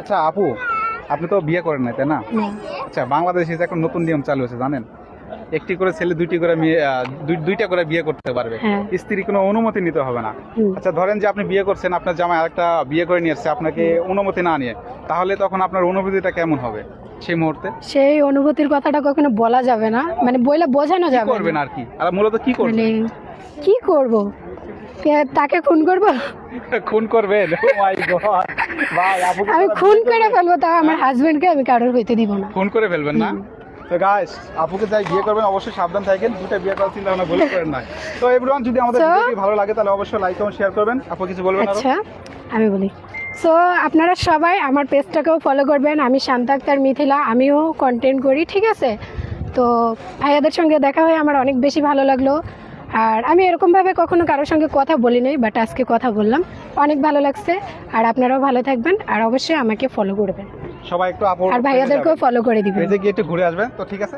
আচ্ছা আপু, আপনি তো বিয়ে করেন নাই তাই না? না। আচ্ছা, বাংলাদেশে যে এখন নতুন নিয়ম চালু হয়েছে জানেন, একটি করে ছেলে দুইটি করে মেয়ে দুইটা করে বিয়ে করতে পারবে, হ্যাঁ। স্ত্রী কোনো অনুমতি নিতে হবে না। হুম। আচ্ছা ধরেন যে আপনি বিয়ে করছেন, আপনার জামাই আরেকটা বিয়ে করে নিয়ে আসছে আপনাকে অনুমতি না নিয়ে, তাহলে তখন আপনার অনুভূতিটা কেমন হবে সেই মুহূর্তে? সেই অনুভূতির কথাটা কখনো বলা যাবে না, মানে বইলে বোঝানো কি যাবে করবেন না। আর কি, আর মূলত কি মানে করবেন? কি করব, তাকে খুন করব? খুন করবেন? Oh my God! ভাই আপু আমি খুন করে ফেলবো, তাও আমার হাজবেন্ডকে আমি কারোর হইতে দিব না। খুন করে ফেলবেন না? তো গাইস, আপুকে যাই বিয়ে করবেন অবশ্যই সাবধান থাকেন, দুটো বিয়ে করার চিন্তা ভাবনা ভুল করেন না। তো এভরিওয়ান, যদি আমাদের So- ভিডিওটি ভালো লাগে তাহলে অবশ্যই লাইক এবং শেয়ার করবেন। আপু কিছু বলবেন আরো? আচ্ছা আমি বলি, সো আপনারা সবাই আমার পেজটাকেও ফলো করবেন। আমি শান্তা আক্তার মিথিলা, আমিও কন্টেন্ট করি, ঠিক আছে? তো ভাইয়াদের সঙ্গে দেখা হয়ে আমার অনেক বেশি ভালো লাগলো। আর আমি এরকমভাবে কখনো কারোর সঙ্গে কথা বলি নাই, বাট আজকে কথা বললাম, অনেক ভালো লাগছে। আর আপনারাও ভালো থাকবেন, আর অবশ্যই আমাকে ফলো করবেন, সবাই একটু আপু আর ভাইয়াদেরকেও ফলো করে দিবেন। পেজে গিয়ে একটু ঘুরে আসবেন। তো ঠিক আছে।